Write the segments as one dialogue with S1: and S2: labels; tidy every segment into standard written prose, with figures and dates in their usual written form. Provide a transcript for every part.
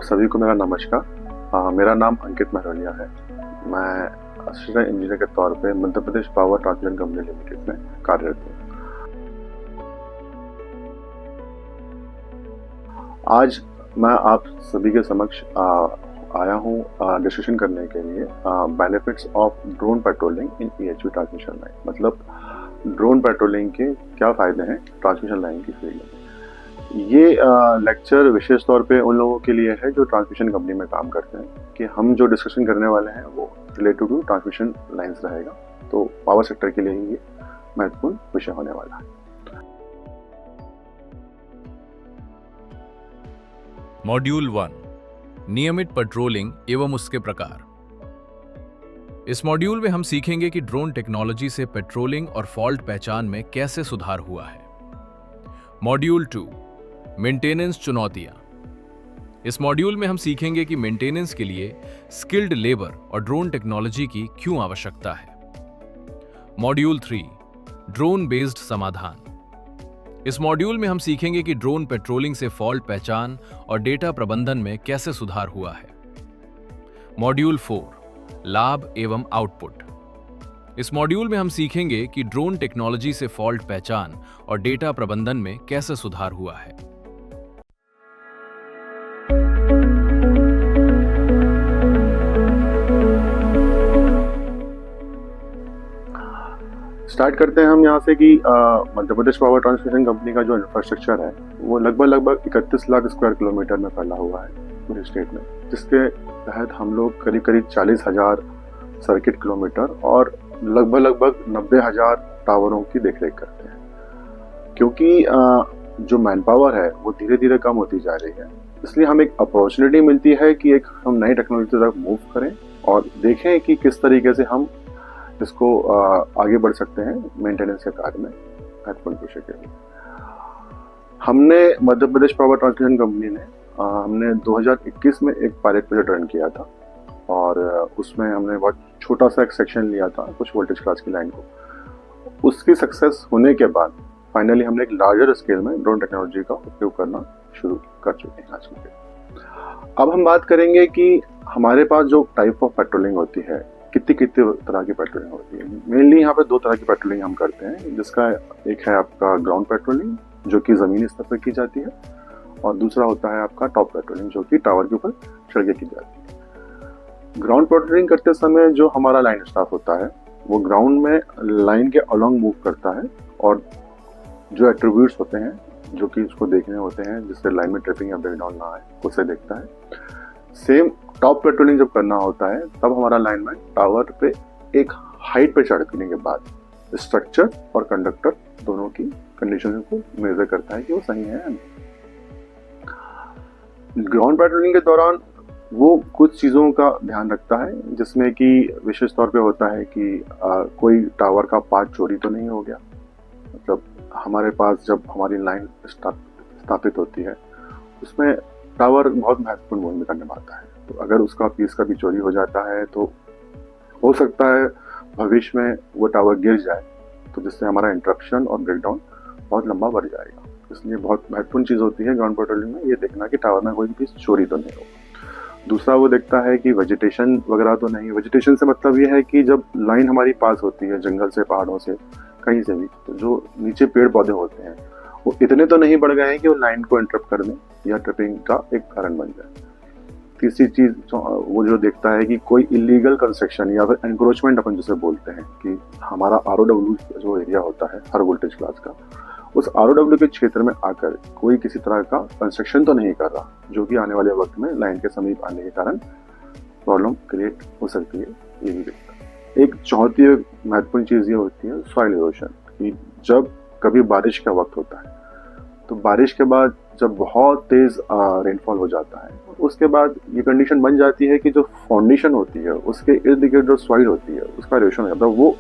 S1: सभी को मेरा नमस्कार। मेरा नाम अंकित महरोलिया है। मैं असिस्टेंट इंजीनियर के तौर पे Madhya Pradesh power transmission company limited में कार्यरत हूँ। आज मैं आप सभी के समक्ष आया हूँ डिस्कशन करने के लिए benefits of drone patrolling in EHV transmission line. मतलब ड्रोन पेट्रोलिंग के क्या फ़ायदे हैं ट्रांसमिशन लाइन की फील्ड में। ये लेक्चर विशेष तौर पे उन लोगों के लिए है जो ट्रांसमिशन कंपनी में काम करते हैं कि हम जो डिस्कशन करने वाले हैं वो रिलेटेड टू ट्रांसमिशन लाइंस रहेगा। तो पावर सेक्टर के लिए ये महत्वपूर्ण विषय होने वाला है।
S2: मॉड्यूल 1 नियमित पेट्रोलिंग एवं उसके प्रकार। इस मॉड्यूल में हम सीखेंगे कि ड्रोन टेक्नोलॉजी से पेट्रोलिंग और फॉल्ट पहचान में कैसे सुधार हुआ है। मॉड्यूल 2 मेंटेनेंस चुनौतियां। इस मॉड्यूल में हम सीखेंगे कि मेंटेनेंस के लिए स्किल्ड लेबर और ड्रोन टेक्नोलॉजी की क्यों आवश्यकता है। मॉड्यूल 3 ड्रोन बेस्ड समाधान। इस मॉड्यूल में हम सीखेंगे कि ड्रोन पेट्रोलिंग से फॉल्ट पहचान और डेटा प्रबंधन में कैसे सुधार हुआ है। मॉड्यूल 4 लाभ एवं आउटपुट। इस मॉड्यूल में हम सीखेंगे कि ड्रोन टेक्नोलॉजी से फॉल्ट पहचान और डेटा प्रबंधन में कैसे सुधार हुआ है।
S1: स्टार्ट करते हैं हम यहाँ से कि Madhya Pradesh power transmission company का जो इंफ्रास्ट्रक्चर है वो लगभग 31 लाख स्क्वायर किलोमीटर में फैला हुआ है पूरे स्टेट में, जिसके तहत हम लोग करीब 40,000 सर्किट किलोमीटर और लगभग 90,000 टावरों की देखरेख करते हैं। क्योंकि जो मैन पावर है वो धीरे धीरे कम होती जा रही है, इसलिए हमें एक अपॉर्चुनिटी मिलती है कि हम नई टेक्नोलॉजी तक मूव करें और देखें कि किस तरीके से हम इसको आगे बढ़ सकते हैं मेंटेनेंस के कार्य में महत्वपूर्ण विषय के लिए। हमने Madhya Pradesh power transmission company ने हमने 2021 में एक पायलट प्रोजेक्ट रन किया था और उसमें हमने बहुत छोटा सा एक सेक्शन लिया था कुछ वोल्टेज क्लास की लाइन को। उसकी सक्सेस होने के बाद फाइनली हमने एक लार्जर स्केल में ड्रोन टेक्नोलॉजी का उपयोग करना शुरू कर चुके हैं आज के। अब हम बात करेंगे कि हमारे पास जो टाइप ऑफ पेट्रोलिंग होती है, कितनी तरह की पेट्रोलिंग होती है। मेनली यहाँ पे 2 तरह की पेट्रोलिंग हम करते हैं, जिसका एक है आपका ग्राउंड पेट्रोलिंग जो कि ज़मीनी स्तर पर की जाती है और दूसरा होता है आपका टॉप पेट्रोलिंग जो कि टावर के ऊपर चढ़ के की जाती है। ग्राउंड पेट्रोलिंग करते समय जो हमारा लाइन स्टाफ होता है वो ग्राउंड में लाइन के अलॉन्ग मूव करता है और जो एट्रीब्यूट्स होते हैं जो कि उसको देखने होते हैं जिससे लाइन में ट्रिपिंग या ब्रेकडाउन ना आए उसे देखता है। सेम टॉप पेट्रोलिंग जब करना होता है तब हमारा लाइनमैन टावर पे एक हाइट पे चढ़ने के बाद स्ट्रक्चर और कंडक्टर दोनों की कंडीशन को मेजर करता है कि वो सही है या नहीं। ग्राउंड पेट्रोलिंग के दौरान वो कुछ चीज़ों का ध्यान रखता है जिसमें कि विशेष तौर पे होता है कि कोई टावर का पार्ट चोरी तो नहीं हो गया। मतलब हमारे पास जब हमारी लाइन स्थापित होती है उसमें टावर बहुत महत्वपूर्ण भूमिका निभाता है। तो अगर उसका पीस का भी चोरी हो जाता है तो हो सकता है भविष्य में वो टावर गिर जाए, तो जिससे हमारा इंटरप्शन और ब्रेकडाउन बहुत लंबा बढ़ जाएगा। इसलिए बहुत महत्वपूर्ण चीज़ होती है ग्राउंड पेट्रोलिंग में ये देखना कि टावर में कोई पीस चोरी तो नहीं हो। दूसरा वो देखता है कि वेजिटेशन वगैरह तो नहीं। वेजिटेशन से मतलब ये है कि जब लाइन हमारी पास होती है जंगल से, पहाड़ों से, कहीं से भी, तो जो नीचे पेड़ पौधे होते हैं वो इतने तो नहीं बढ़ गए हैं कि वो लाइन को इंटरप्ट कर दें या ट्रिपिंग का एक कारण बन जाए। तीसरी चीज़ वो जो देखता है कि कोई इलीगल कंस्ट्रक्शन या फिर एनक्रोचमेंट अपन जिसे बोलते हैं कि हमारा ROW जो एरिया होता है हर वोल्टेज क्लास का, उस ROW के क्षेत्र में आकर कोई किसी तरह का कंस्ट्रक्शन तो नहीं कर रहा जो कि आने वाले वक्त में लाइन के समीप आने के कारण प्रॉब्लम क्रिएट हो सकती है, ये भी देखता है। एक चौथी महत्वपूर्ण चीज़ ये होती है सॉइल इरोशन, कि जब कभी बारिश का वक्त होता है तो बारिश के बाद जब बहुत तेज़ रेनफॉल हो जाता है उसके बाद ये कंडीशन बन जाती है कि जो फाउंडेशन होती है उसके इर्द गिर्द जो सॉइल होती है उसका इरोशन हो जाता है, वो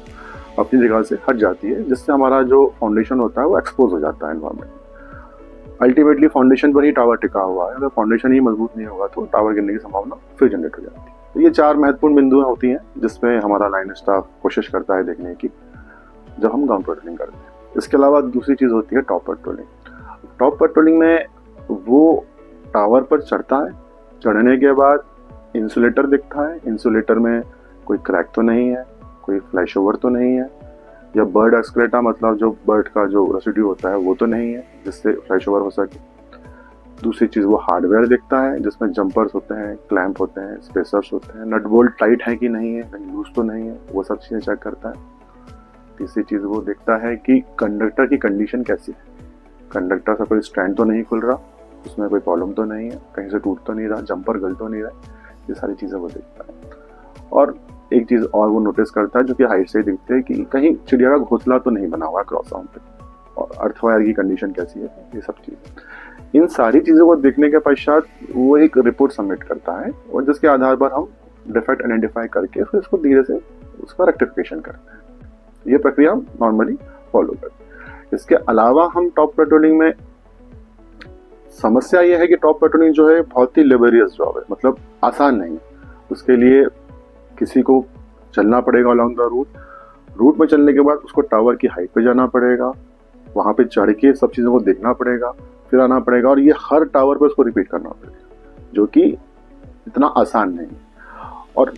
S1: अपनी जगह से हट जाती है, जिससे हमारा जो फाउंडेशन होता है वो एक्सपोज हो जाता है एनवायरमेंट। अल्टीमेटली फाउंडेशन पर ही टावर टिका हुआ है, अगर फाउंडेशन ही मजबूत नहीं होगा तो टावर गिरने की संभावना फिर जनरेट हो जाती है। तो ये 4 महत्वपूर्ण बिंदुएं होती हैं जिसमें हमारा लाइन स्टाफ कोशिश करता है देखने की जब हम ग्राउंड पेट्रोलिंग करते हैं। इसके अलावा दूसरी चीज़ होती है टॉप पेट्रोलिंग। टॉप पेट्रोलिंग में वो टावर पर चढ़ता है, चढ़ने के बाद इंसुलेटर दिखता है, इंसुलेटर में कोई क्रैक तो नहीं है, कोई फ्लैश ओवर तो नहीं है, या बर्ड एक्सक्रेटा मतलब जो बर्ड का जो रेसिड्यू होता है वो तो नहीं है जिससे फ्लैश ओवर हो सके। दूसरी चीज़ वो हार्डवेयर दिखता है जिसमें जंपर्स होते हैं, क्लैंप होते हैं, स्पेसर्स होते हैं, नट बोल्ट टाइट है कि नहीं है, कहीं लूज तो नहीं है, वो सब चीज़ें चेक करता है। तीसरी चीज़ वो देखता है कि कंडक्टर की कंडीशन कैसी है, कंडक्टर का कोई स्ट्रैंड तो नहीं खुल रहा, उसमें कोई प्रॉब्लम तो नहीं है, कहीं से टूट तो नहीं रहा, जंपर गल तो नहीं रहा, ये सारी चीज़ें वो देखता है। और एक चीज़ और वो नोटिस करता है जो कि हाइट से ही दिखती है कि कहीं चिड़िया का घोंसला तो नहीं बना हुआ क्रॉस आर्म पे, और अर्थवायर की कंडीशन कैसी है, ये सब चीज़ें। इन सारी चीज़ों को देखने के पश्चात वो एक रिपोर्ट सबमिट करता है और जिसके आधार पर हम डिफेक्ट आइडेंटिफाई करके फिर उसको धीरे से उसका रेक्टिफिकेशन करते हैं। ये प्रक्रिया हम नॉर्मली फॉलो करते हैं। इसके अलावा हम टॉप पेट्रोलिंग में, समस्या ये है कि टॉप पेट्रोलिंग जो है बहुत ही लेबोरियस जॉब है, मतलब आसान नहीं है। उसके लिए किसी को चलना पड़ेगा अलॉन्ग द रूट में चलने के बाद उसको टावर की हाइट पे जाना पड़ेगा, वहाँ पे चढ़ के सब चीज़ों को देखना पड़ेगा, फिर आना पड़ेगा, और ये हर टावर पे उसको रिपीट करना पड़ेगा, जो कि इतना आसान नहीं है। और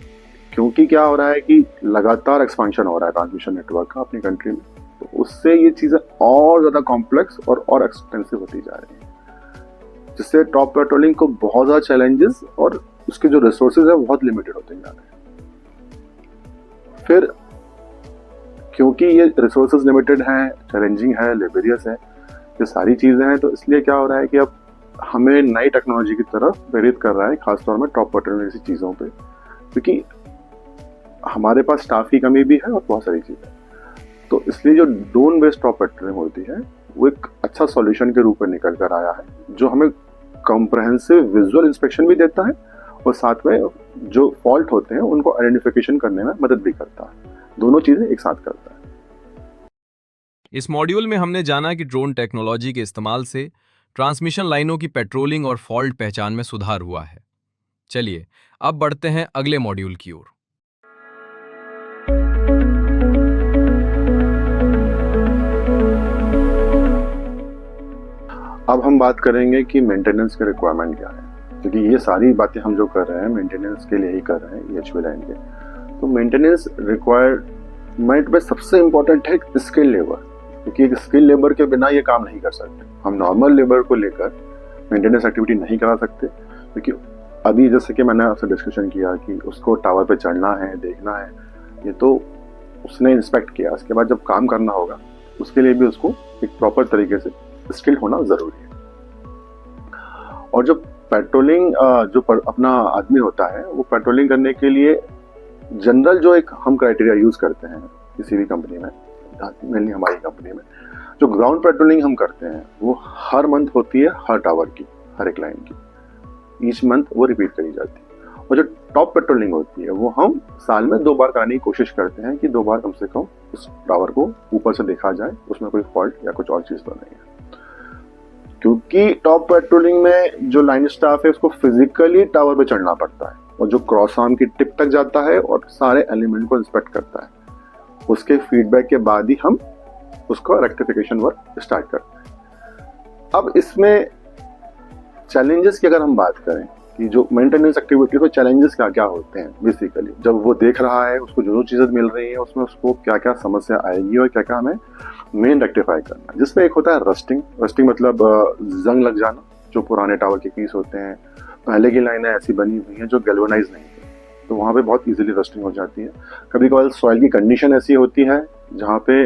S1: क्योंकि क्या हो रहा है कि लगातार एक्सपेंशन हो रहा है ट्रांसमिशन नेटवर्क का अपनी कंट्री में, तो उससे ये चीज़ें और ज़्यादा कॉम्प्लेक्स और एक्सपेंसिव होती जा रही हैं, जिससे टॉप पेट्रोलिंग को बहुत ज़्यादा चैलेंजेस और उसके जो रिसोर्सेज है बहुत लिमिटेड होते जा रहे हैं। फिर क्योंकि ये रिसोर्सेज लिमिटेड हैं, चैलेंजिंग है, लेबोरियस है, ये सारी चीज़ें हैं, तो इसलिए क्या हो रहा है कि अब हमें नई टेक्नोलॉजी की तरफ प्रेरित कर रहा है, खासतौर में टॉप पेट्रोलिंग जैसी चीज़ों पे, क्योंकि हमारे पास स्टाफ की कमी भी है और बहुत सारी चीज़ें। तो इसलिए जो ड्रोन बेस्ड टॉप पेट्रोलिंग होती है वो एक अच्छा सॉल्यूशन के रूप में निकल कर आया है, जो हमें कॉम्प्रहेंसिव विजुअल इंस्पेक्शन भी देता है और साथ में जो फॉल्ट होते हैं उनको आइडेंटिफिकेशन करने में मदद भी करता है। दोनों चीज़ें एक साथ करता है।
S2: इस मॉड्यूल में हमने जाना कि ड्रोन टेक्नोलॉजी के इस्तेमाल से ट्रांसमिशन लाइनों की पेट्रोलिंग और फॉल्ट पहचान में सुधार हुआ है। चलिए अब बढ़ते हैं अगले मॉड्यूल की ओर।
S1: अब हम बात करेंगे कि मेंटेनेंस के रिक्वायरमेंट क्या है, क्योंकि ये सारी बातें हम जो कर रहे हैं मेंटेनेंस के लिए ही कर रहे हैं EHV लाइन के। तो मेंटेनेंस रिक्वायरमेंट में सबसे इम्पोर्टेंट है स्किल लेबर, क्योंकि एक स्किल लेबर के बिना ये काम नहीं कर सकते। हम नॉर्मल लेबर को लेकर मेंटेनेंस एक्टिविटी नहीं करा सकते, क्योंकि अभी जैसे कि मैंने आपसे डिस्कशन किया कि उसको टावर पे चढ़ना है, देखना है, ये तो उसने इंस्पेक्ट किया, उसके बाद जब काम करना होगा उसके लिए भी उसको एक प्रॉपर तरीके से स्किल होना ज़रूरी है। और जो पेट्रोलिंग अपना आदमी होता है वो पेट्रोलिंग करने के लिए जनरल जो एक हम क्राइटेरिया यूज़ करते हैं किसी भी कंपनी में, मेनली हमारी कंपनी में, जो ग्राउंड पेट्रोलिंग हम करते हैं वो हर मंथ होती है, हर टावर की, हर एक लाइन की, ईच मंथ वो रिपीट करी जाती है। और जो टॉप पेट्रोलिंग होती है वो हम साल में 2 बार कराने की कोशिश करते हैं कि 2 बार कम से कम उस टावर को ऊपर से देखा जाए, उसमें कोई फॉल्ट या कुछ और चीज़ तो नहीं है। क्योंकि टॉप पेट्रोलिंग में जो लाइन स्टाफ है उसको फिजिकली टावर पे चढ़ना पड़ता है और जो क्रॉस आर्म की टिप तक जाता है और सारे एलिमेंट को इंस्पेक्ट करता है, उसके फीडबैक के बाद ही हम उसका रेक्टिफिकेशन वर्क स्टार्ट करते हैं। अब इसमें चैलेंजेस की अगर हम बात करें कि जो मेंटेनेंस एक्टिविटी को चैलेंजेस क्या क्या होते हैं, बेसिकली जब वो देख रहा है उसको जो चीज़ें मिल रही है उसमें उसको क्या क्या समस्या आएगी और क्या क्या हमें मेन रेक्टिफाई करना है, जिसमें एक होता है रस्टिंग मतलब जंग लग जाना। जो पुराने टावर के पीस होते हैं, पहले की लाइनें ऐसी बनी हुई हैं जो गैल्वेनाइज नहीं है, तो वहाँ पे बहुत इजीली रस्टिंग हो जाती है। कभी कभार सॉइल की कंडीशन ऐसी होती है जहाँ पे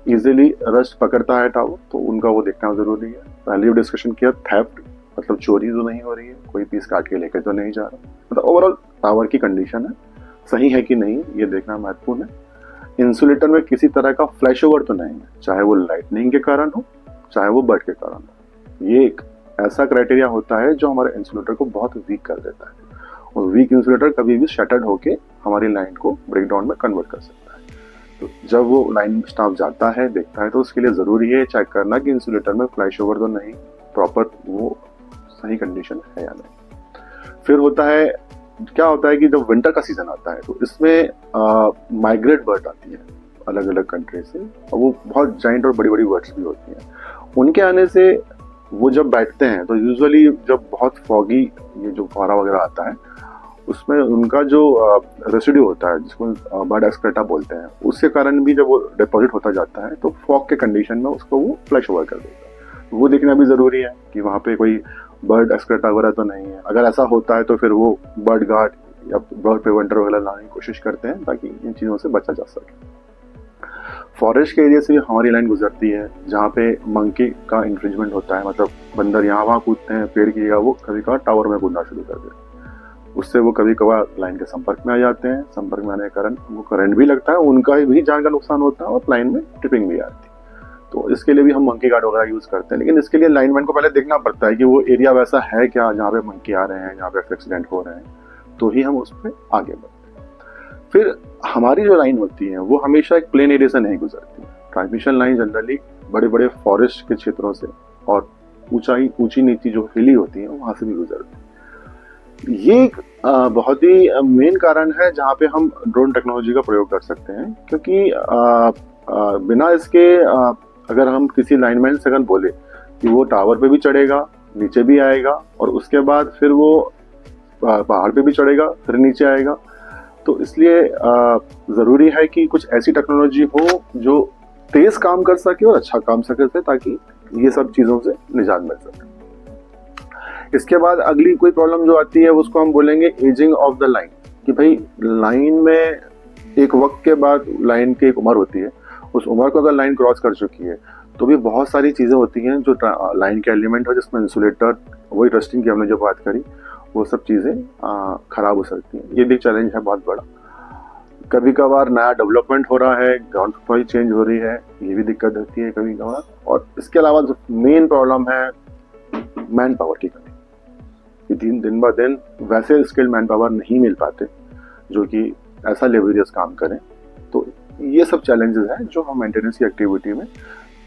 S1: इजीली रस्ट पकड़ता है टावर, तो उनका वो देखना ज़रूरी है। पहले भी डिस्कशन किया, थेफ्ट मतलब चोरी तो नहीं हो रही है, कोई पीस काट के लेकर तो नहीं जा रहा, मतलब ओवरऑल टावर की कंडीशन है सही है कि नहीं, ये देखना महत्वपूर्ण है। इंसुलेटर में किसी तरह का फ्लैश ओवर तो नहीं है, चाहे वो लाइटनिंग के कारण हो चाहे वो बर्ड के कारण हो। ये एक ऐसा क्राइटेरिया होता है जो हमारे इंसुलेटर को बहुत वीक कर देता है, और वीक इंसुलेटर कभी भी शटर्ड होके हमारी लाइन को ब्रेकडाउन में कन्वर्ट कर सकता है। तो जब वो लाइन स्टाफ जाता है देखता है तो उसके लिए ज़रूरी है चेक करना कि इंसुलेटर में फ्लैश ओवर तो नहीं, प्रॉपर वो सही कंडीशन है या नहीं। फिर क्या होता है कि जब विंटर का सीजन आता है तो इसमें माइग्रेट बर्ड आती है अलग अलग कंट्री से, और वो बहुत जाइंट और बड़ी बड़ी बर्ड्स भी होती हैं। उनके आने से वो जब बैठते हैं तो यूजुअली जब बहुत फॉगी ये जो फुहारा वगैरह आता है उसमें उनका जो रेसिड्यू होता है जिसको बर्ड एक्सक्रेटा बोलते हैं, उसके कारण भी जब वो डिपॉजिट होता जाता है तो फॉग के कंडीशन में उसको वो फ्लश ओवर कर देता है। वो देखना भी ज़रूरी है कि वहाँ पे कोई बर्ड एक्सक्रेटा वगैरह तो नहीं है। अगर ऐसा होता है तो फिर वो बर्ड गार्ड या बर्ड प्रिवेंटर वगैरह लाने की कोशिश करते हैं ताकि इन चीज़ों से बचा जा सके। फॉरेस्ट के एरिया से भी हमारी लाइन गुजरती है जहाँ पे मंकी का इन्फ्रिंजमेंट होता है, मतलब बंदर यहाँ वहाँ कूदते हैं पेड़ की जगह, वो कभी कभार टावर में कूदना शुरू कर देते हैं। उससे वो कभी कभार लाइन के संपर्क में आ जाते हैं, संपर्क में आने के कारण वो करंट भी लगता है, उनका भी जान का नुकसान होता है और लाइन में ट्रिपिंग भी आती है। तो इसके लिए भी हम मंकी गार्ड वगैरह यूज़ करते हैं, लेकिन इसके लिए लाइनमैन को पहले देखना पड़ता है कि वो एरिया वैसा है क्या जहाँ पे मंकी आ रहे हैं, जहाँ पे एक्सीडेंट हो रहे हैं, तो ही हम उस पर आगे बढ़ते हैं। फिर हमारी जो लाइन होती है वो हमेशा एक प्लेन एरिया से नहीं गुजरती। ट्रांसमिशन लाइन जनरली बड़े बड़े फॉरेस्ट के क्षेत्रों से और ऊंची नीची जो हिली होती है वहाँ से भी गुजरती है। ये एक बहुत ही मेन कारण है जहाँ पे हम ड्रोन टेक्नोलॉजी का प्रयोग कर सकते हैं, क्योंकि बिना इसके अगर हम किसी लाइनमैन से अगर बोले कि वो टावर पे भी चढ़ेगा, नीचे भी आएगा और उसके बाद फिर वो पहाड़ पे भी चढ़ेगा फिर नीचे आएगा, तो इसलिए ज़रूरी है कि कुछ ऐसी टेक्नोलॉजी हो जो तेज़ काम कर सके और अच्छा काम सके, ताकि ये सब चीज़ों से निजात मिल सके। इसके बाद अगली कोई प्रॉब्लम जो आती है उसको हम बोलेंगे एजिंग ऑफ द लाइन, कि भाई लाइन में एक वक्त के बाद लाइन की एक उम्र होती है, उस उम्र को अगर लाइन क्रॉस कर चुकी है तो भी बहुत सारी चीज़ें होती हैं जो लाइन के एलिमेंट हो, जिसमें इंसुलेटर, वही रस्टिंग की हमने जो बात करी, वो सब चीज़ें ख़राब हो सकती हैं। ये भी चैलेंज है बहुत बड़ा। कभी कभार नया डेवलपमेंट हो रहा है, ग्राउंड प्रोफाइल चेंज हो रही है, ये भी दिक्कत होती है कभी कभार। और इसके अलावा जो मेन प्रॉब्लम है मैन पावर की कमी, दिन ब दिन वैसे स्किल्ड मैन पावर नहीं मिल पाते जो कि ऐसा लेबोरियस काम करें। तो ये सब चैलेंजेस हैं जो हम मेंटेनेंस की एक्टिविटी में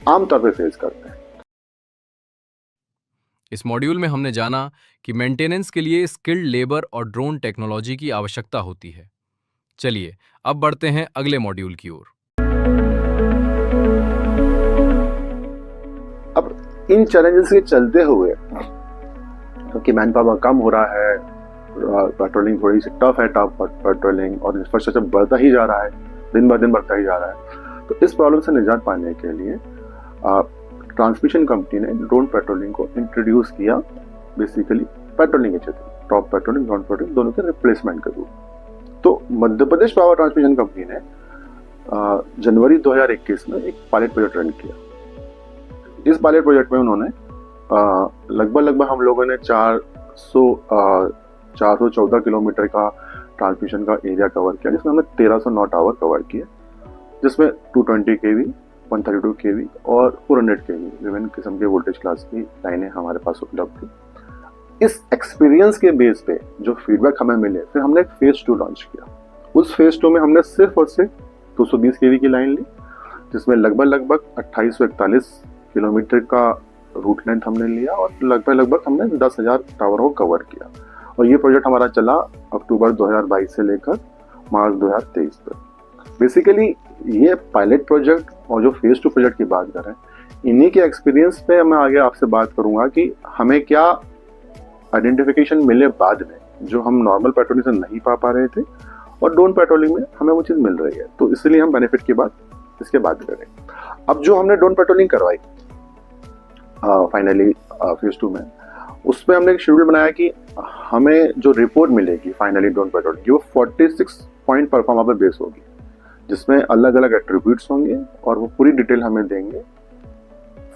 S1: आमतौर पे फेस करते हैं।
S2: इस मॉड्यूल में हमने जाना कि मेंटेनेंस के लिए स्किल्ड लेबर और ड्रोन टेक्नोलॉजी की आवश्यकता होती है। चलिए अब बढ़ते हैं अगले मॉड्यूल की ओर।
S1: अब इन चैलेंजेस के चलते हुए, क्योंकि मैन पावर कम हो रहा है, पेट्रोलिंग थोड़ी सी टफ है, टफ पेट्रोलिंग, और इंफ्रास्ट्रक्चर बढ़ता ही जा रहा है, दिन ब दिन बढ़ता ही जा रहा है, तो इस प्रॉब्लम से निजात पाने के लिए ट्रांसमिशन कंपनी ने ड्रोन पेट्रोलिंग को इंट्रोड्यूस किया, बेसिकली पेट्रोलिंग के क्षेत्र, टॉप पेट्रोलिंग, ग्राउंड पेट्रोलिंग दोनों के रिप्लेसमेंट के रूप। तो Madhya Pradesh power transmission company ने जनवरी 2021 में एक पायलट प्रोजेक्ट रन किया। इस पायलट प्रोजेक्ट में उन्होंने लगभग हम लोगों ने 414 किलोमीटर का ट्रांसमिशन का एरिया कवर किया, जिसमें हमने 1309 टावर कवर किए, जिसमें 220 kV, 132 kV और 400 kV विभिन्न किस्म के वोल्टेज क्लास की लाइनें हमारे पास उपलब्ध थी। इस एक्सपीरियंस के बेस पे जो फीडबैक हमें मिले, फिर हमने एक फेज 2 लॉन्च किया। उस फेज 2 में हमने सिर्फ और सिर्फ 220 kV की लाइन ली, जिसमें लगभग 2841 किलोमीटर का रूट लेंथ हमने लिया और लगभग हमने 10,000 टावरों को कवर किया। और ये प्रोजेक्ट हमारा चला अक्टूबर 2022 से लेकर मार्च 2023 तक। बेसिकली ये पायलट प्रोजेक्ट और जो फेज 2 प्रोजेक्ट की बात करें, इन्हीं के एक्सपीरियंस पे मैं आगे आपसे बात करूंगा कि हमें क्या आइडेंटिफिकेशन मिले बाद में जो हम नॉर्मल पेट्रोलिंग से नहीं पा रहे थे, और ड्रोन पेट्रोलिंग में हमें वो चीज़ मिल रही है। तो इसलिए हम बेनिफिट की बात इसके बाद करें। अब जो हमने ड्रोन पेट्रोलिंग करवाई फाइनली फेज 2 में, उसमें हमने एक शेड्यूल बनाया कि हमें जो रिपोर्ट मिलेगी फाइनली ड्रोन पेट्रोलिंग की, वो 46 पॉइंट परफॉर्मा पर बेस होगी, जिसमें अलग अलग एट्रीब्यूट्स होंगे और वो पूरी डिटेल हमें देंगे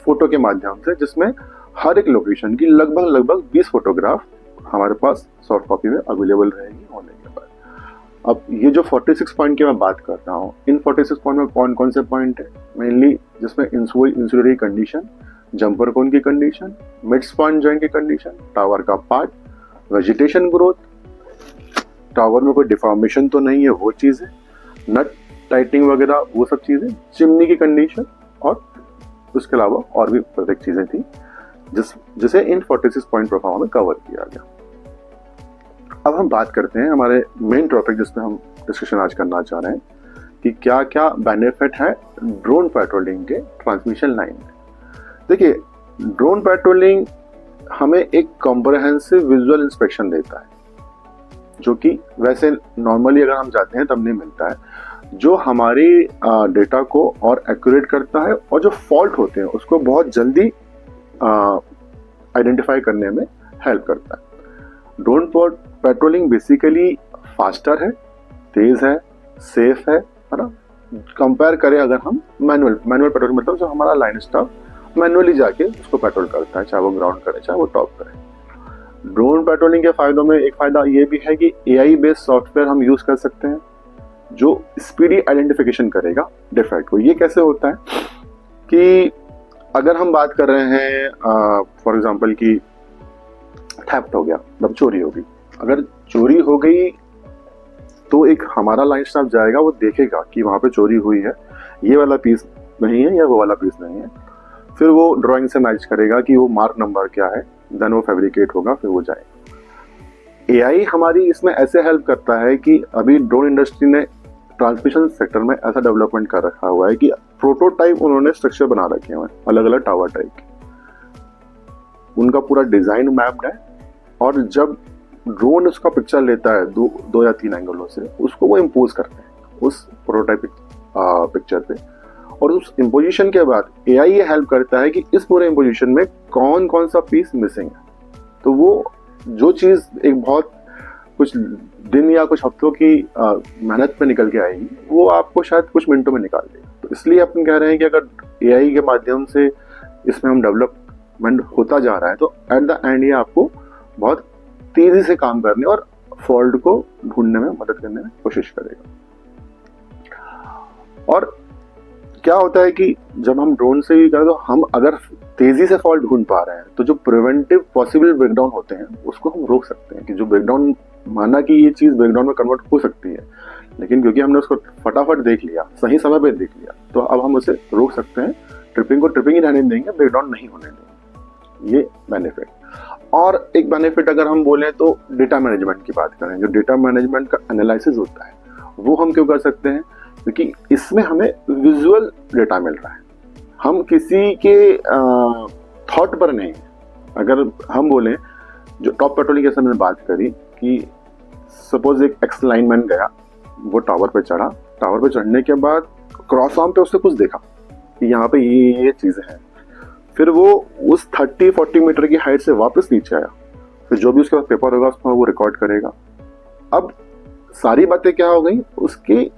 S1: फोटो के माध्यम से, जिसमें हर एक लोकेशन की लगभग 20 फोटोग्राफ हमारे पास सॉफ्ट कॉपी में अवेलेबल रहेगी होने के बाद। अब ये जो 46 पॉइंट की मैं बात कर रहा हूँ, इन 46 पॉइंट में कौन कौन से पॉइंट है, मेनली जिसमें इंसुलरी कंडीशन, जंपर कोन की कंडीशन, मिड स्पान जॉइंट की कंडीशन, टावर का पार्ट, वेजिटेशन ग्रोथ, टावर में कोई डिफॉर्मेशन तो नहीं है वो चीज़ें, नट टाइटिंग वगैरह वो सब चीज़ें, चिमनी की कंडीशन, और उसके अलावा और भी प्रत्येक चीज़ें थी जिसे इन 46 पॉइंट प्रोफार्मा में कवर किया गया। अब हम बात करते हैं हमारे मेन टॉपिक जिसमें हम डिस्कशन आज करना चाह रहे हैं कि क्या क्या बेनिफिट है ड्रोन पेट्रोलिंग के ट्रांसमिशन लाइन में। देखिए, ड्रोन पेट्रोलिंग हमें एक कॉम्प्रहेंसिव विजुअल इंस्पेक्शन देता है, जो कि वैसे नॉर्मली अगर हम जाते हैं तब नहीं मिलता है, जो हमारे डेटा को और एक्यूरेट करता है और जो फॉल्ट होते हैं उसको बहुत जल्दी आइडेंटिफाई करने में हेल्प करता है। ड्रोन पेट्रोलिंग बेसिकली फास्टर है, तेज है, सेफ है ना, कंपेयर करें अगर हम मैनुअल पेट्रोलिंग, मतलब जो हमारा लाइन स्टाफ मैनुअली जाके उसको पेट्रोल करता है, चाहे वो ग्राउंड करे चाहे वो टॉप करे। ड्रोन पेट्रोलिंग के फायदों में एक फायदा ये भी है कि एआई बेस्ड सॉफ्टवेयर हम यूज कर सकते हैं जो स्पीडी आइडेंटिफिकेशन करेगा डिफेक्ट को। ये कैसे होता है कि अगर हम बात कर रहे हैं फॉर एग्जांपल कि थेफ्ट हो गया, मतलब चोरी हो गई, अगर चोरी हो गई तो एक हमारा लाइन स्टाफ जाएगा, वो देखेगा कि वहाँ पे चोरी हुई है, ये वाला पीस नहीं है या वो वाला पीस नहीं है, फिर वो ड्राइंग से मैच करेगा कि वो मार्क नंबर क्या है, देन वो फैब्रिकेट होगा, फिर वो जाएगा। एआई हमारी इसमें ऐसे हेल्प करता है कि अभी ड्रोन इंडस्ट्री ने ट्रांसमिशन सेक्टर में ऐसा डेवलपमेंट कर रखा हुआ है कि प्रोटोटाइप उन्होंने स्ट्रक्चर बना रखे हैं अलग अलग टावर टाइप के, उनका पूरा डिजाइन मैप्ड है, और जब ड्रोन उसका पिक्चर लेता है दो या तीन एंगलों से, उसको वो इम्पोज करते हैं उस प्रोटोटाइप पिक्चर पे, और उस इम्पोजिशन के बाद एआई ये हेल्प करता है कि इस पूरे इम्पोजिशन में कौन कौन सा पीस मिसिंग है। तो वो जो चीज़ एक बहुत कुछ दिन या कुछ हफ्तों की मेहनत में निकल के आएगी, वो आपको शायद कुछ मिनटों में निकाल देगा। तो इसलिए अपन कह रहे हैं कि अगर एआई के माध्यम से इसमें हम डेवलपमेंट होता जा रहा है तो एट द एंड ये आपको बहुत तेजी से काम करने और फॉल्ट को ढूंढने में मदद करने में कोशिश करेगा। और क्या होता है कि जब हम ड्रोन से भी करें तो हम अगर तेजी से फॉल्ट ढूंढ पा रहे हैं तो जो प्रिवेंटिव पॉसिबल ब्रेकडाउन होते हैं उसको हम रोक सकते हैं, कि जो ब्रेकडाउन, माना कि ये चीज़ ब्रेकडाउन में कन्वर्ट हो सकती है, लेकिन क्योंकि हमने उसको फटाफट देख लिया, सही समय पे देख लिया, तो अब हम उसे रोक सकते हैं, ट्रिपिंग को ट्रिपिंग ही रहने देंगे, ब्रेकडाउन नहीं होने देंगे। ये बेनिफिट। और एक बेनिफिट अगर हम बोलें तो डेटा मैनेजमेंट की बात करें, जो डेटा मैनेजमेंट का एनालिसिस होता है वो हम क्यों कर सकते हैं, क्योंकि इसमें हमें विजुअल डेटा मिल रहा है, हम किसी के थॉट पर नहीं। अगर हम बोलें जो टॉप पेट्रोलिंग के मैंने बात करी कि सपोज एक एक्स लाइनमैन गया, वो टावर पे चढ़ा, टावर पे चढ़ने के बाद क्रॉस आर्म पे उसने कुछ देखा कि यहाँ पे ये चीज़ें हैं, फिर वो उस 30-40 मीटर की हाइट से वापस नीचे आया, फिर जो भी उसके पास पेपर होगा उसमें वो रिकॉर्ड करेगा। अब सारी बातें क्या हो गई, उसकी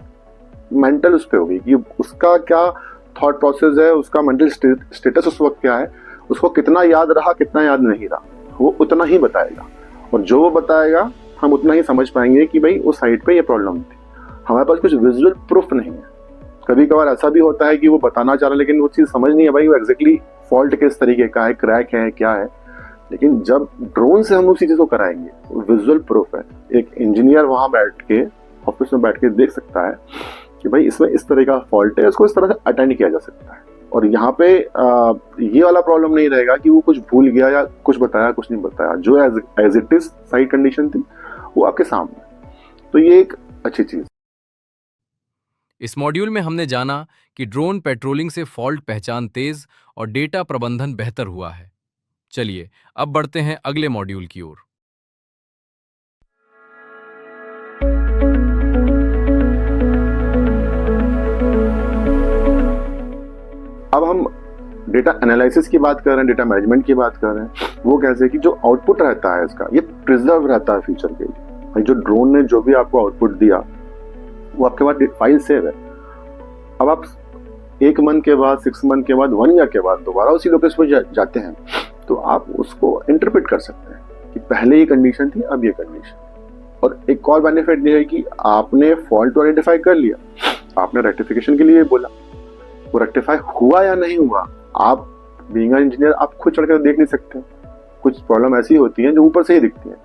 S1: मेंटल उस पर हो गई कि उसका क्या थॉट प्रोसेस है, उसका मेंटल स्टेटस उस वक्त क्या है, उसको कितना याद रहा कितना याद नहीं रहा, वो उतना ही बताएगा, और जो वो बताएगा हम उतना ही समझ पाएंगे कि भाई उस साइड पे ये प्रॉब्लम थी। हमारे पास कुछ विजुअल प्रूफ नहीं है। कभी कभार ऐसा भी होता है कि वो बताना चाह रहा है लेकिन वो चीज़ समझ नहीं है भाई वो एग्जैक्टली फॉल्ट किस तरीके का है, क्रैक है क्या है, लेकिन जब ड्रोन से हम उसी चीज़ को कराएंगे, विजुअल प्रूफ है, एक इंजीनियर वहाँ बैठ के ऑफिस में बैठ के देख सकता है कि भाई इसमें इस तरह का फॉल्ट है, इसको इस तरह से अटेंड किया जा सकता है। और यहाँ पे ये वाला प्रॉब्लम नहीं रहेगा कि वो कुछ भूल गया या कुछ बताया कुछ नहीं बताया, जो as it is site condition थी वो आपके सामने। तो ये एक अच्छी चीज।
S2: इस मॉड्यूल में हमने जाना कि ड्रोन पेट्रोलिंग से फॉल्ट पहचान तेज और डेटा प्रबंधन बेहतर हुआ है। चलिए अब बढ़ते हैं अगले मॉड्यूल की ओर।
S1: अब हम डेटा एनालिसिस की बात कर रहे हैं, डेटा मैनेजमेंट की बात कर रहे हैं। वो कैसे कि जो आउटपुट रहता है इसका ये प्रिजर्व रहता है फ्यूचर के लिए। जो ड्रोन ने जो भी आपको आउटपुट दिया वो आपके पास फाइल सेव है। अब आप 1 मंथ के बाद, 6 मंथ के बाद, 1 ईयर के बाद दोबारा उसी लोकेशन पर जाते हैं तो आप उसको इंटरप्रेट कर सकते हैं कि पहले ये कंडीशन थी, अब ये कंडीशन। और एक और बेनिफिट ये है कि आपने फॉल्ट आइडेंटिफाई कर लिया, आपने रेक्टिफिकेशन के लिए बोला, वो रेक्टिफाई हुआ या नहीं हुआ, आप बीइंग एन इंजीनियर आप खुद चढ़कर देख नहीं सकते। कुछ प्रॉब्लम ऐसी होती हैं जो ऊपर से ही दिखती हैं,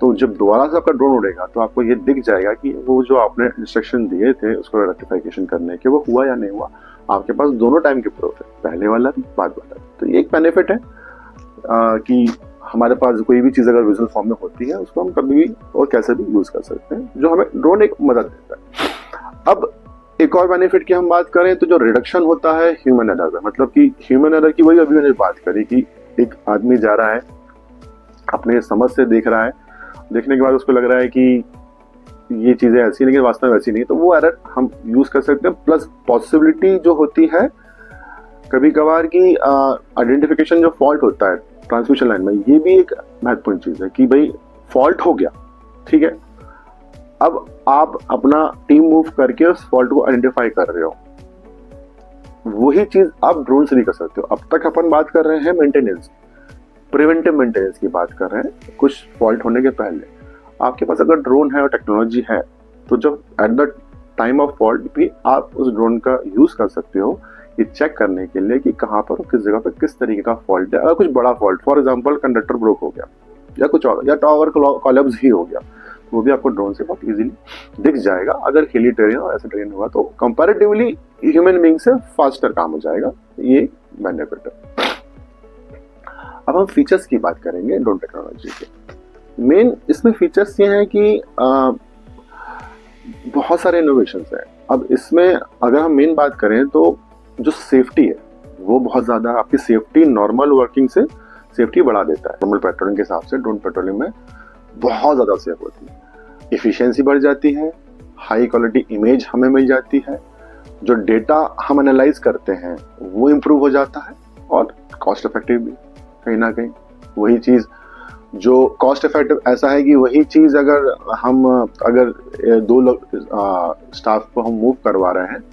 S1: तो जब दोबारा से आपका ड्रोन उड़ेगा तो आपको ये दिख जाएगा कि वो जो आपने इंस्ट्रक्शन दिए थे उसको रेक्टिफिकेशन करने के, वो हुआ या नहीं हुआ। आपके पास दोनों टाइम के प्रूफ है, पहले वाला भी बाद वाला। तो ये एक बेनिफिट है कि हमारे पास कोई भी चीज़ अगर विजुअल फॉर्म में होती है उसको हम कभी भी और कैसे भी यूज़ कर सकते हैं, जो हमें ड्रोन एक मदद देता है। अब एक और बेनिफिट की हम बात करें तो जो रिडक्शन होता है ह्यूमन एरर में, मतलब कि ह्यूमन एरर की वही अभी मैंने बात करी कि एक आदमी जा रहा है, अपने समझ से देख रहा है, देखने के बाद उसको लग रहा है कि ये चीजें ऐसी लेकिन वास्तव में वैसी नहीं, तो वो एरर हम यूज कर सकते हैं। प्लस पॉसिबिलिटी जो होती है कभी कभार की आइडेंटिफिकेशन जो फॉल्ट होता है ट्रांसमिशन लाइन में, ये भी एक महत्वपूर्ण चीज है कि भाई फॉल्ट हो गया, ठीक है, अब आप अपना टीम मूव करके उस फॉल्ट को आइडेंटिफाई कर रहे हो, वही चीज आप ड्रोन से भी कर सकते हो। अब तक अपन बात कर रहे हैं मेंटेनेंस, प्रिवेंटिव मेंटेनेंस की बात कर रहे हैं, कुछ फॉल्ट होने के पहले। आपके पास अगर ड्रोन है और टेक्नोलॉजी है तो जब at the time of fault भी आप उस ड्रोन का यूज कर सकते हो ये चेक करने के लिए कि कहाँ पर और किस जगह पर किस तरीके का फॉल्ट है। अगर कुछ बड़ा fault, for example conductor broke हो गया या कुछ और, या टावर कोलैप्स ही हो गया, वो भी आपको ड्रोन से बहुत इजीली दिख जाएगा। अगर हिली टेरेन और ऐसे टेरेन होगा तो कंपैरेटिवली ह्यूमन बीइंग से फास्टर काम हो जाएगा, ये बेनिफिट है। अब हम फीचर्स की बात करेंगे ड्रोन टेक्नोलॉजी के। मेन इसमें फीचर्स ये हैं कि बहुत सारे इनोवेशंस हैं। अब इसमें अगर हम मेन बात करें तो जो सेफ्टी है वो बहुत ज़्यादा, आपकी सेफ्टी नॉर्मल वर्किंग से सेफ्टी बढ़ा देता है। नॉर्मल पेट्रोलिंग के हिसाब से ड्रोन पेट्रोलिंग में बहुत ज़्यादा सेफ होती है, एफिशिएंसी बढ़ जाती है, हाई क्वालिटी इमेज हमें मिल जाती है, जो डेटा हम एनालाइज करते हैं वो इम्प्रूव हो जाता है, और कॉस्ट इफेक्टिव भी कहीं ना कहीं। वही चीज़ जो कॉस्ट इफेक्टिव ऐसा है कि वही चीज़ अगर दो लोग स्टाफ को हम मूव करवा रहे हैं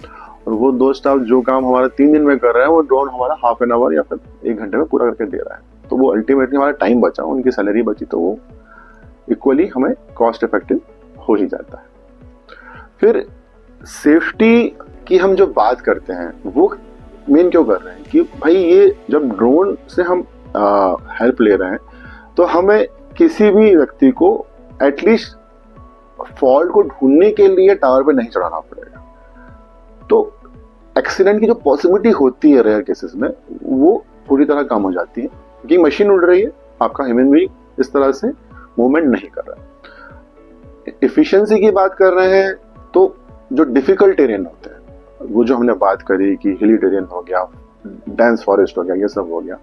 S1: और वो दो स्टाफ जो काम हमारा 3 दिन में कर रहे हैं वो ड्रोन हमारा हाफ एन आवर या फिर 1 घंटे में पूरा करके दे रहा है, तो वो अल्टीमेटली हमारा टाइम बचा, उनकी सैलरी बची, तो वो इक्वली हमें कॉस्ट इफेक्टिव हो ही जाता है। फिर सेफ्टी की हम जो बात करते हैं वो मेन क्यों कर रहे हैं कि भाई ये जब ड्रोन से हम हेल्प ले रहे हैं तो हमें किसी भी व्यक्ति को एटलीस्ट फॉल्ट को ढूंढने के लिए टावर पे नहीं चढ़ाना पड़ेगा। तो एक्सीडेंट की जो पॉसिबिलिटी होती है रेयर केसेस में वो पूरी तरह कम हो जाती है, क्योंकि मशीन उड़ रही है, आपका ह्यूमन बीइंग इस तरह से मूवमेंट नहीं कर रहा है। एफिशिएंसी की बात कर रहे हैं तो जो डिफिकल्ट टेरेन होते हैं, वो जो हमने बात करी कि हिली टेरेन हो गया, डेंस फॉरेस्ट हो गया, ये सब हो गया,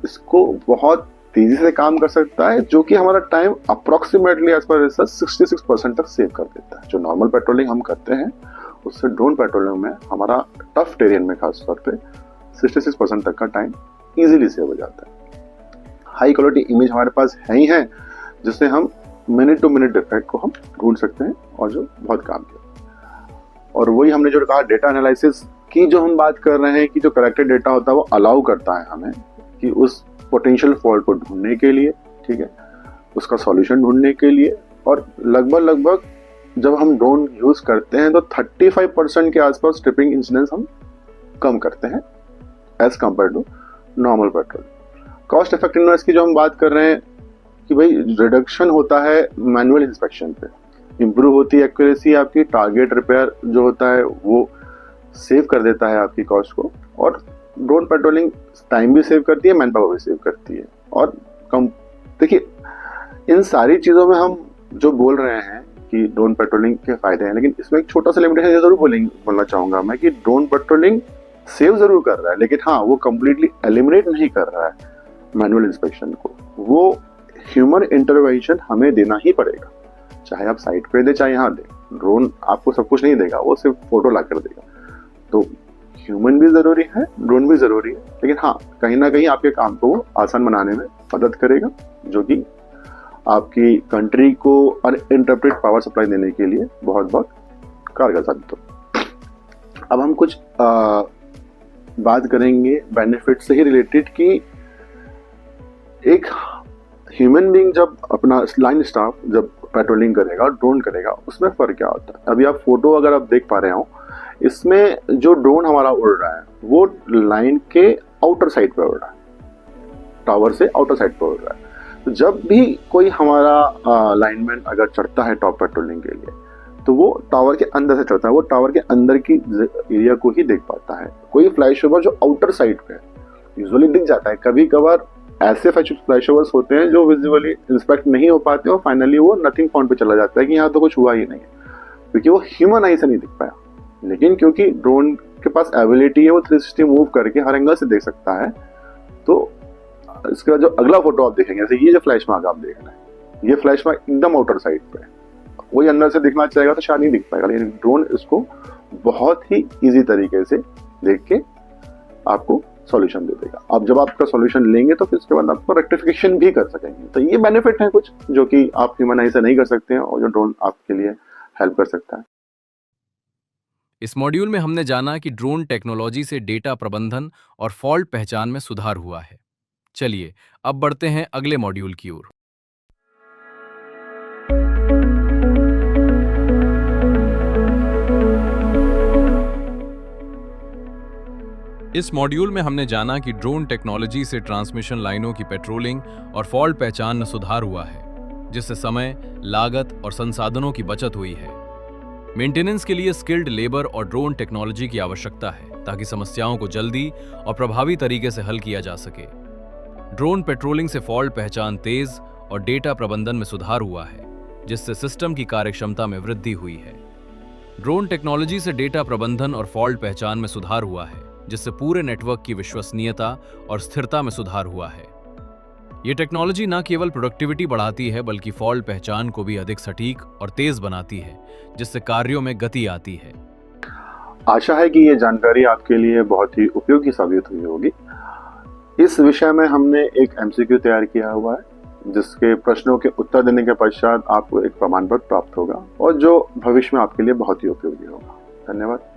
S1: इसको बहुत तेजी से काम कर सकता है, जो कि हमारा time approximately as per research 66% तक सेव कर देता है। जो नॉर्मल पेट्रोलिंग हम करते हैं उससे ड्रोन पेट्रोलिंग में हमारा टफ टेरेन में खासतौर पे 66% तक का टाइम इजीली सेव हो जाता है। हाई क्वालिटी इमेज हमारे पास है ही है, जिससे हम मिनट टू मिनट इफेक्ट को हम ढूंढ सकते हैं, और जो बहुत काम किया। और वही हमने जो कहा डेटा एनालिसिस की जो हम बात कर रहे हैं कि जो करेक्टेड डेटा होता है वो अलाउ करता है हमें कि उस पोटेंशियल फॉल्ट को ढूंढने के लिए, ठीक है, उसका सॉल्यूशन ढूंढने के लिए। और लगभग जब हम ड्रोन यूज करते हैं तो 35% के आसपास ट्रिपिंग इंसिडेंट्स हम कम करते हैं as compared to normal petrol. Cost effectiveness की जो हम बात कर रहे हैं कि भाई रिडक्शन होता है मैनुअल इंस्पेक्शन पे, इंप्रूव होती है एक्यूरेसी, आपकी टारगेट रिपेयर जो होता है वो सेव कर देता है आपकी कॉस्ट को, और ड्रोन पेट्रोलिंग टाइम भी सेव करती है, मैन पावर भी सेव करती है। और कम देखिए इन सारी चीज़ों में हम जो बोल रहे हैं कि ड्रोन पेट्रोलिंग के फायदे हैं, लेकिन इसमें एक छोटा सा लिमिटेशन जरूर बोलना चाहूंगा मैं कि ड्रोन पेट्रोलिंग सेव जरूर कर रहा है, लेकिन हाँ वो कंप्लीटली एलिमिनेट नहीं कर रहा है मैनुअल इंस्पेक्शन को। वो ह्यूमन इंटरवेंशन हमें देना ही पड़ेगा, चाहे आप साइट पे दे चाहे यहाँ दे। ड्रोन आपको सब कुछ नहीं देगा, वो सिर्फ फोटो ला कर देगा। तो ह्यूमन भी जरूरी है, ड्रोन भी जरूरी है, लेकिन हाँ कहीं ना कहीं आपके काम को आसान बनाने में मदद करेगा, जो कि आपकी कंट्री को अनइंटरप्टेड पावर सप्लाई देने के लिए बहुत बहुत कारगर साबित हो। अब हम कुछ बात करेंगे बेनिफिट से ही रिलेटेड कि एक ह्यूमन बीइंग जब अपना लाइन स्टाफ जब पेट्रोलिंग करेगा, ड्रोन करेगा, उसमें फर्क क्या होता है। अभी आप फोटो अगर आप देख पा रहे हो, इसमें जो ड्रोन हमारा उड़ रहा है वो लाइन के आउटर साइड पे उड़ रहा है, टावर से आउटर साइड पे उड़ रहा है। तो जब भी कोई हमारा लाइनमैन अगर चढ़ता है टॉप पेट्रोलिंग के लिए तो वो टावर के अंदर से चढ़ता है, वो टावर के अंदर की एरिया को ही देख पाता है। कोई फ्लैश ओवर जो आउटर साइड पे यूजुअली दिख जाता है, कभी कभार ऐसे फ्लैश ओवर्स होते हैं जो विजुअली इंस्पेक्ट नहीं हो पाते और फाइनली वो नथिंग फाउंड पे चला जाता है कि यहाँ तो कुछ हुआ ही नहीं है, क्योंकि वो ह्यूमन आई से नहीं दिख पाया। लेकिन क्योंकि ड्रोन के पास एबिलिटी है वो 360 मूव करके हर एंगल से देख सकता है, तो इसका जो अगला फोटो आप देखेंगे, जैसे ये जो फ्लैश मार्क आप देख रहे हैं, ये फ्लैश मार्क एकदम आउटर साइड पे है, वही अंदर से दिखना चाहेगा तो शायद नहीं दिख पाएगा, लेकिन ड्रोन इसको बहुत ही इजी तरीके से देख के आपको सॉल्यूशन दे देगा। अब जब आपका सॉल्यूशन लेंगे तो फिर उसके बाद आपको रेक्टिफिकेशन भी कर सकेंगे। तो ये बेनिफिट है कुछ जो कि आप ह्यूमन आई से नहीं कर सकते हैं और जो ड्रोन आपके लिए हेल्प कर सकता है।
S2: इस मॉड्यूल में हमने जाना कि ड्रोन टेक्नोलॉजी से डेटा प्रबंधन और फॉल्ट पहचान में सुधार हुआ है। चलिए अब बढ़ते हैं अगले मॉड्यूल की ओर। इस मॉड्यूल में हमने जाना कि ड्रोन टेक्नोलॉजी से ट्रांसमिशन लाइनों की पेट्रोलिंग और फॉल्ट पहचान में सुधार हुआ है, जिससे समय, लागत और संसाधनों की बचत हुई है। मेंटेनेंस के लिए स्किल्ड लेबर और ड्रोन टेक्नोलॉजी की आवश्यकता है ताकि समस्याओं को जल्दी और प्रभावी तरीके से हल किया जा सके। ड्रोन पेट्रोलिंग से फॉल्ट पहचान तेज और डेटा प्रबंधन में सुधार हुआ है, जिससे सिस्टम की कार्यक्षमता में वृद्धि हुई है। ड्रोन टेक्नोलॉजी से डेटा प्रबंधन और फॉल्ट पहचान में सुधार हुआ है, जिससे पूरे नेटवर्क की विश्वसनीयता और स्थिरता में सुधार हुआ है। ये टेक्नोलॉजी न केवल प्रोडक्टिविटी बढ़ाती है बल्कि फॉल्ट पहचान को भी अधिक सटीक और तेज बनाती है, जिससे कार्यों में गति आती है।
S1: आशा है कि ये जानकारी आपके लिए बहुत ही उपयोगी साबित हुई होगी। इस विषय में हमने एक MCQ तैयार किया हुआ है, जिसके प्रश्नों के उत्तर देने के पश्चात आपको एक प्रमाण पत्र प्राप्त होगा और जो भविष्य में आपके लिए बहुत ही उपयोगी होगा। धन्यवाद।